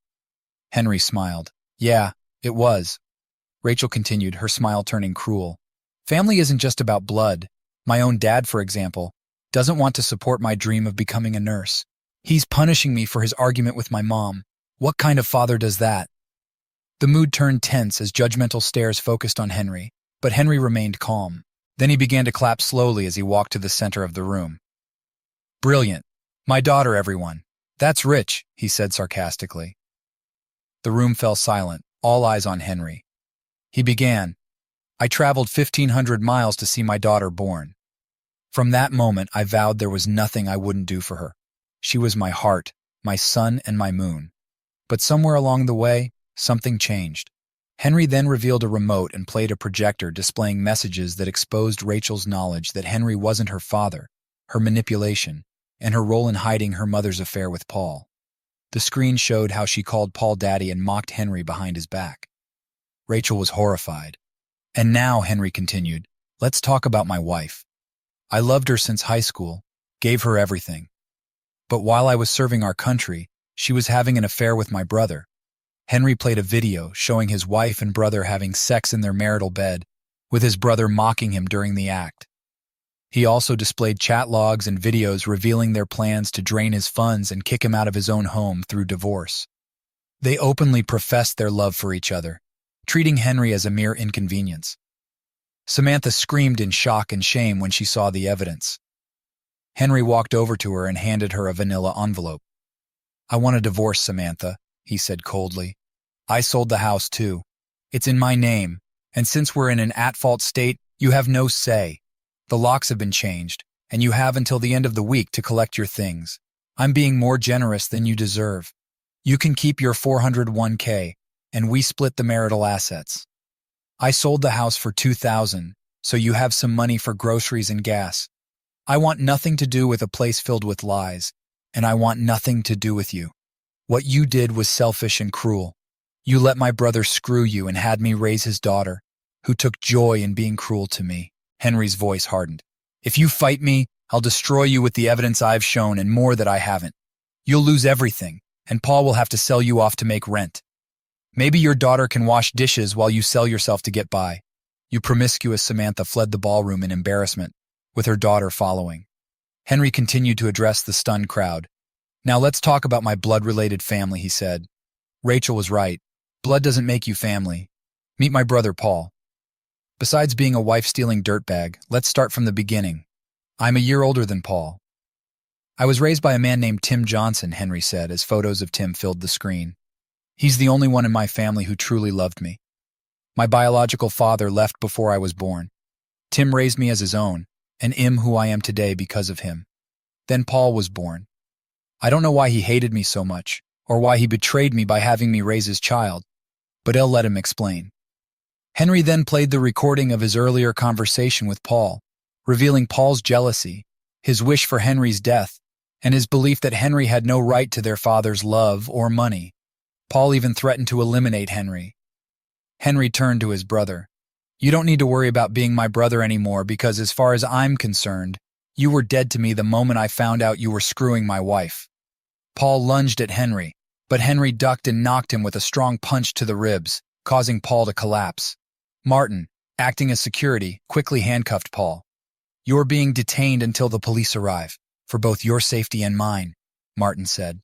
Speaker 1: Henry smiled. Yeah, it was. Rachel continued, her smile turning cruel. Family isn't just about blood. My own dad, for example, doesn't want to support my dream of becoming a nurse. He's punishing me for his argument with my mom. What kind of father does that? The mood turned tense as judgmental stares focused on Henry, but Henry remained calm. Then he began to clap slowly as he walked to the center of the room. Brilliant. My daughter, everyone. That's rich, he said sarcastically. The room fell silent, all eyes on Henry. He began, I traveled 1,500 miles to see my daughter born. From that moment, I vowed there was nothing I wouldn't do for her. She was my heart, my sun, and my moon. But somewhere along the way, something changed. Henry then revealed a remote and played a projector displaying messages that exposed Rachel's knowledge that Henry wasn't her father, her manipulation, and her role in hiding her mother's affair with Paul. The screen showed how she called Paul daddy and mocked Henry behind his back. Rachel was horrified. And now, Henry continued, let's talk about my wife. I loved her since high school, gave her everything. But while I was serving our country, she was having an affair with my brother. Henry played a video showing his wife and brother having sex in their marital bed, with his brother mocking him during the act. He also displayed chat logs and videos revealing their plans to drain his funds and kick him out of his own home through divorce. They openly professed their love for each other, treating Henry as a mere inconvenience. Samantha screamed in shock and shame when she saw the evidence. Henry walked over to her and handed her a vanilla envelope. I want a divorce, Samantha, he said coldly. I sold the house too. It's in my name, and since we're in an at-fault state, you have no say. The locks have been changed, and you have until the end of the week to collect your things. I'm being more generous than you deserve. You can keep your $401k, and we split the marital assets. I sold the house for $2,000, so you have some money for groceries and gas. I want nothing to do with a place filled with lies, and I want nothing to do with you. What you did was selfish and cruel. You let my brother screw you and had me raise his daughter, who took joy in being cruel to me. Henry's voice hardened. If you fight me, I'll destroy you with the evidence I've shown and more that I haven't. You'll lose everything, and Paul will have to sell you off to make rent. Maybe your daughter can wash dishes while you sell yourself to get by. You promiscuous Samantha fled the ballroom in embarrassment, with her daughter following. Henry continued to address the stunned crowd. Now let's talk about my blood-related family, he said. Rachel was right. Blood doesn't make you family. Meet my brother, Paul. Besides being a wife-stealing dirtbag, let's start from the beginning. I'm a year older than Paul. I was raised by a man named Tim Johnson, Henry said, as photos of Tim filled the screen. He's the only one in my family who truly loved me. My biological father left before I was born. Tim raised me as his own, and I'm who I am today because of him. Then Paul was born. I don't know why he hated me so much, or why he betrayed me by having me raise his child, but I'll let him explain. Henry then played the recording of his earlier conversation with Paul, revealing Paul's jealousy, his wish for Henry's death, and his belief that Henry had no right to their father's love or money. Paul even threatened to eliminate Henry. Henry turned to his brother. You don't need to worry about being my brother anymore because as far as I'm concerned, you were dead to me the moment I found out you were screwing my wife. Paul lunged at Henry, but Henry ducked and knocked him with a strong punch to the ribs, causing Paul to collapse. Martin, acting as security, quickly handcuffed Paul. You're being detained until the police arrive, for both your safety and mine, Martin said.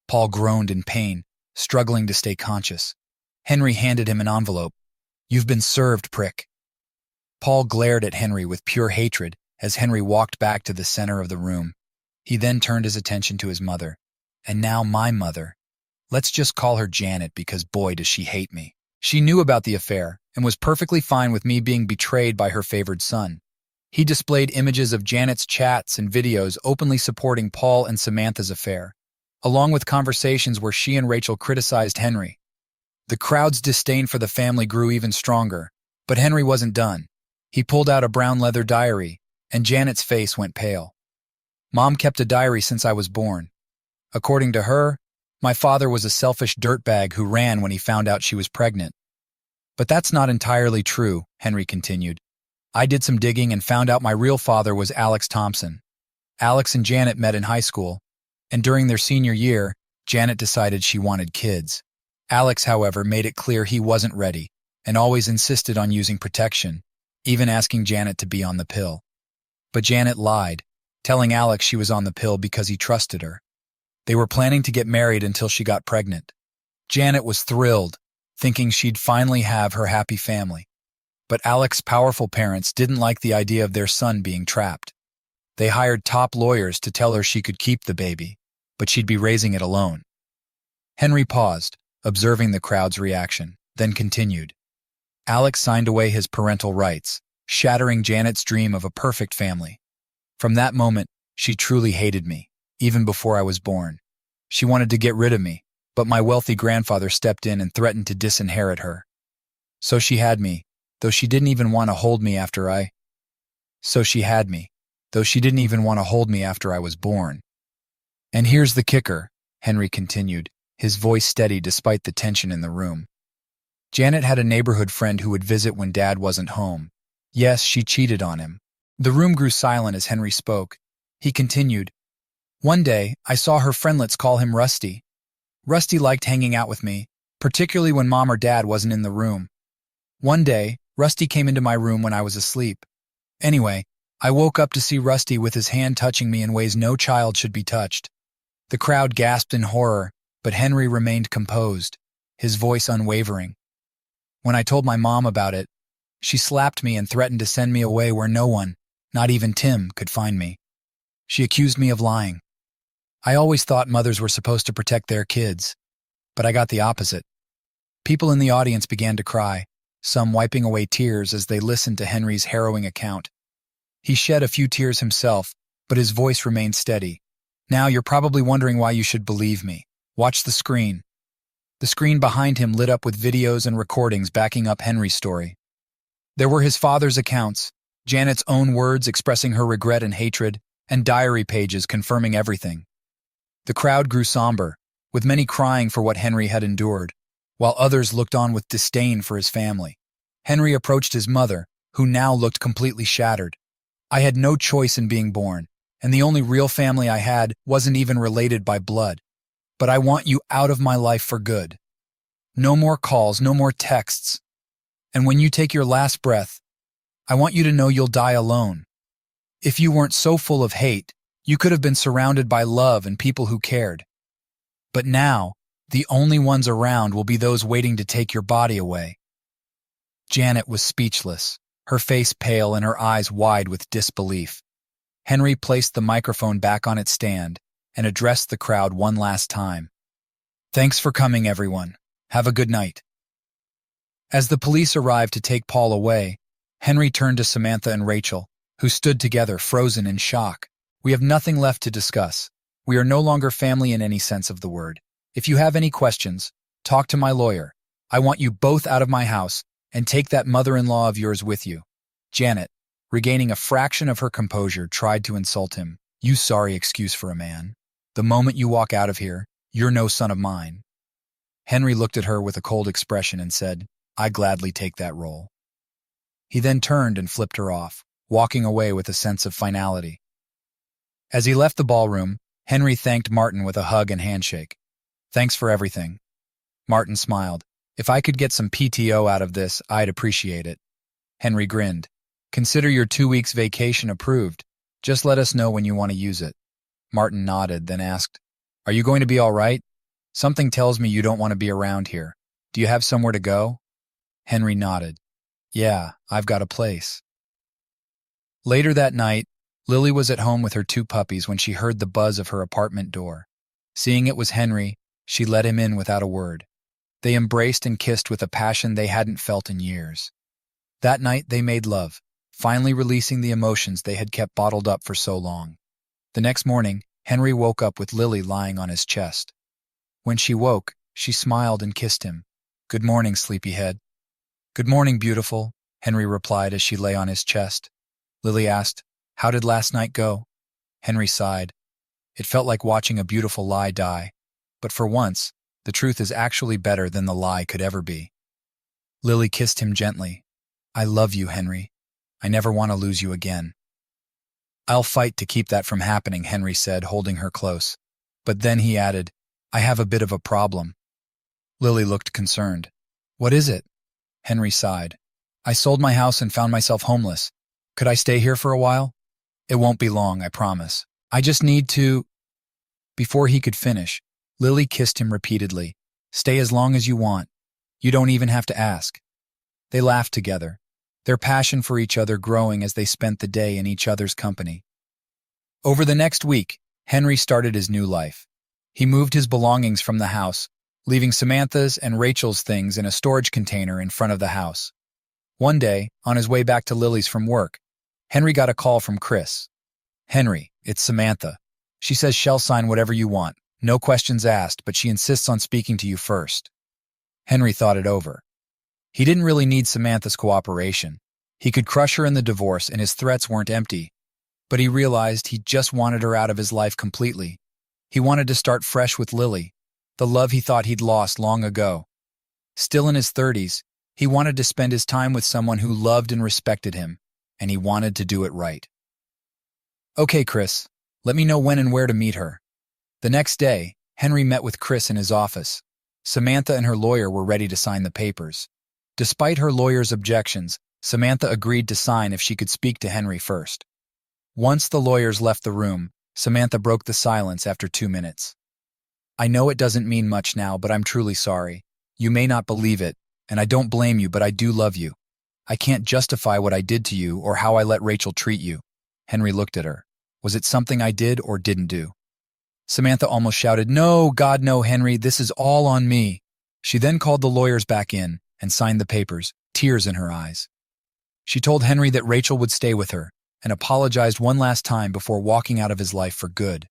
Speaker 1: Paul groaned in pain, struggling to stay conscious. Henry handed him an envelope. You've been served, prick. Paul glared at Henry with pure hatred as Henry walked back to the center of the room. He then turned his attention to his mother. And now my mother. Let's just call her Janet because boy does she hate me. She knew about the affair and was perfectly fine with me being betrayed by her favored son. He displayed images of Janet's chats and videos openly supporting Paul and Samantha's affair, along with conversations where she and Rachel criticized Henry. The crowd's disdain for the family grew even stronger, but Henry wasn't done. He pulled out a brown leather diary, and Janet's face went pale. Mom kept a diary since I was born. According to her, my father was a selfish dirtbag who ran when he found out she was pregnant. But that's not entirely true, Henry continued. I did some digging and found out my real father was Alex Thompson. Alex and Janet met in high school, and during their senior year, Janet decided she wanted kids. Alex, however, made it clear he wasn't ready and always insisted on using protection, even asking Janet to be on the pill. But Janet lied, telling Alex she was on the pill because he trusted her. They were planning to get married until she got pregnant. Janet was thrilled, thinking she'd finally have her happy family. But Alex's powerful parents didn't like the idea of their son being trapped. They hired top lawyers to tell her she could keep the baby, but she'd be raising it alone. Henry paused, observing the crowd's reaction, then continued. Alex signed away his parental rights, shattering Janet's dream of a perfect family. From that moment, she truly hated me, even before I was born. She wanted to get rid of me, but my wealthy grandfather stepped in and threatened to disinherit her. So she had me, though she didn't even want to hold me after I was born. And here's the kicker, Henry continued, his voice steady despite the tension in the room. Janet had a neighborhood friend who would visit when Dad wasn't home. Yes, she cheated on him. The room grew silent as Henry spoke. He continued, "One day, I saw her friendlets call him Rusty. Rusty liked hanging out with me, particularly when Mom or Dad wasn't in the room. One day, Rusty came into my room when I was asleep. Anyway, I woke up to see Rusty with his hand touching me in ways no child should be touched. The crowd gasped in horror, but Henry remained composed, his voice unwavering. When I told my mom about it, she slapped me and threatened to send me away where no one, not even Tim, could find me. She accused me of lying. I always thought mothers were supposed to protect their kids, but I got the opposite." People in the audience began to cry, some wiping away tears as they listened to Henry's harrowing account. He shed a few tears himself, but his voice remained steady. "Now you're probably wondering why you should believe me. Watch the screen." The screen behind him lit up with videos and recordings backing up Henry's story. There were his father's accounts, Janet's own words expressing her regret and hatred, and diary pages confirming everything. The crowd grew somber, with many crying for what Henry had endured, while others looked on with disdain for his family. Henry approached his mother, who now looked completely shattered. "I had no choice in being born, and the only real family I had wasn't even related by blood. But I want you out of my life for good. No more calls, no more texts. And when you take your last breath, I want you to know you'll die alone. If you weren't so full of hate, you could have been surrounded by love and people who cared. But now, the only ones around will be those waiting to take your body away." Janet was speechless, her face pale and her eyes wide with disbelief. Henry placed the microphone back on its stand and addressed the crowd one last time. "Thanks for coming, everyone. Have a good night." As the police arrived to take Paul away, Henry turned to Samantha and Rachel, who stood together, frozen in shock. "We have nothing left to discuss. We are no longer family in any sense of the word. If you have any questions, talk to my lawyer. I want you both out of my house and take that mother-in-law of yours with you." Janet, regaining a fraction of her composure, tried to insult him. "You sorry excuse for a man. The moment you walk out of here, you're no son of mine." Henry looked at her with a cold expression and said, "I gladly take that role." He then turned and flipped her off, walking away with a sense of finality. As he left the ballroom, Henry thanked Martin with a hug and handshake. "Thanks for everything." Martin smiled. "If I could get some PTO out of this, I'd appreciate it." Henry grinned. "Consider your 2 weeks vacation approved. Just let us know when you want to use it." Martin nodded, then asked, "Are you going to be all right? Something tells me you don't want to be around here. Do you have somewhere to go?" Henry nodded. "Yeah, I've got a place." Later that night, Lily was at home with her 2 puppies when she heard the buzz of her apartment door. Seeing it was Henry, she let him in without a word. They embraced and kissed with a passion they hadn't felt in years. That night they made love, finally releasing the emotions they had kept bottled up for so long. The next morning, Henry woke up with Lily lying on his chest. When she woke, she smiled and kissed him. "Good morning, sleepyhead." "Good morning, beautiful," Henry replied as she lay on his chest. Lily asked, "How did last night go?" Henry sighed. It felt like watching a beautiful lie die, but for once, the truth is actually better than the lie could ever be. Lily kissed him gently. "I love you, Henry. I never want to lose you again." "I'll fight to keep that from happening," Henry said, holding her close. But then he added, "I have a bit of a problem." Lily looked concerned. What is it? Henry sighed. I sold my house and found myself homeless. Could I stay here for a while? It won't be long, I promise. I just need to… Before he could finish, Lily kissed him repeatedly. Stay as long as you want. You don't even have to ask. They laughed together, their passion for each other growing as they spent the day in each other's company. Over the next week, Henry started his new life. He moved his belongings from the house, leaving Samantha's and Rachel's things in a storage container in front of the house. One day, on his way back to Lily's from work, Henry got a call from Chris. Henry, it's Samantha. She says she'll sign whatever you want, no questions asked, but she insists on speaking to you first. Henry thought it over. He didn't really need Samantha's cooperation. He could crush her in the divorce and his threats weren't empty. But he realized he just wanted her out of his life completely. He wanted to start fresh with Lily, the love he thought he'd lost long ago. Still in his 30s, he wanted to spend his time with someone who loved and respected him, and he wanted to do it right. Okay, Chris, let me know when and where to meet her. The next day, Henry met with Chris in his office. Samantha and her lawyer were ready to sign the papers. Despite her lawyer's objections, Samantha agreed to sign if she could speak to Henry first. Once the lawyers left the room, Samantha broke the silence after 2 minutes. I know it doesn't mean much now, but I'm truly sorry. You may not believe it, and I don't blame you, but I do love you. I can't justify what I did to you or how I let Rachel treat you. Henry looked at her. Was it something I did or didn't do? Samantha almost shouted, No, God, no, Henry, this is all on me. She then called the lawyers back in and signed the papers, tears in her eyes. She told Henry that Rachel would stay with her and apologized one last time before walking out of his life for good.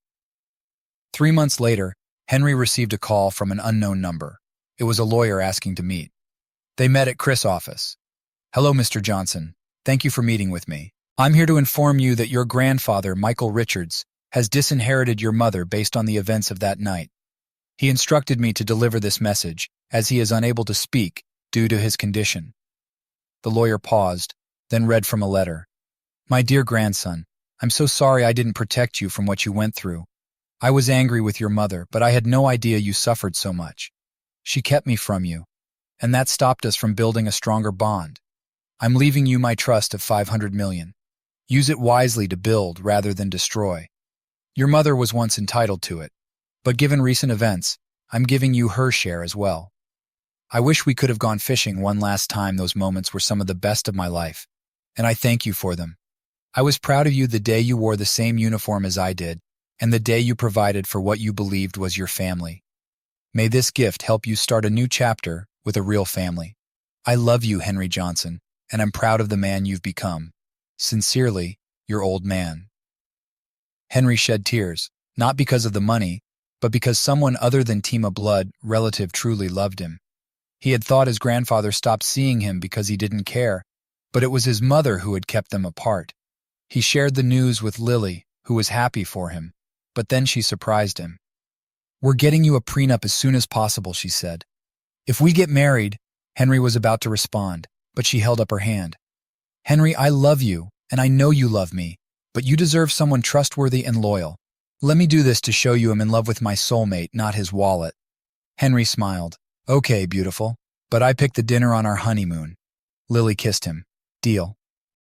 Speaker 1: 3 months later, Henry received a call from an unknown number. It was a lawyer asking to meet. They met at Chris' office. Hello, Mr. Johnson. Thank you for meeting with me. I'm here to inform you that your grandfather, Michael Richards, has disinherited your mother based on the events of that night. He instructed me to deliver this message, as he is unable to speak due to his condition. The lawyer paused, then read from a letter. My dear grandson, I'm so sorry I didn't protect you from what you went through. I was angry with your mother, but I had no idea you suffered so much. She kept me from you, and that stopped us from building a stronger bond. I'm leaving you my trust of $500 million. Use it wisely to build rather than destroy. Your mother was once entitled to it, but given recent events, I'm giving you her share as well. I wish we could have gone fishing one last time. Those moments were some of the best of my life, and I thank you for them. I was proud of you the day you wore the same uniform as I did, and the day you provided for what you believed was your family. May this gift help you start a new chapter with a real family. I love you, Henry Johnson, and I'm proud of the man you've become. Sincerely, your old man. Henry shed tears, not because of the money, but because someone other than team of blood relative truly loved him. He had thought his grandfather stopped seeing him because he didn't care, but it was his mother who had kept them apart. He shared the news with Lily, who was happy for him, but then she surprised him. We're getting you a prenup as soon as possible, she said. If we get married, Henry was about to respond, but she held up her hand. Henry, I love you, and I know you love me, but you deserve someone trustworthy and loyal. Let me do this to show you I'm in love with my soulmate, not his wallet. Henry smiled. Okay, beautiful, but I picked the dinner on our honeymoon. Lily kissed him. Deal.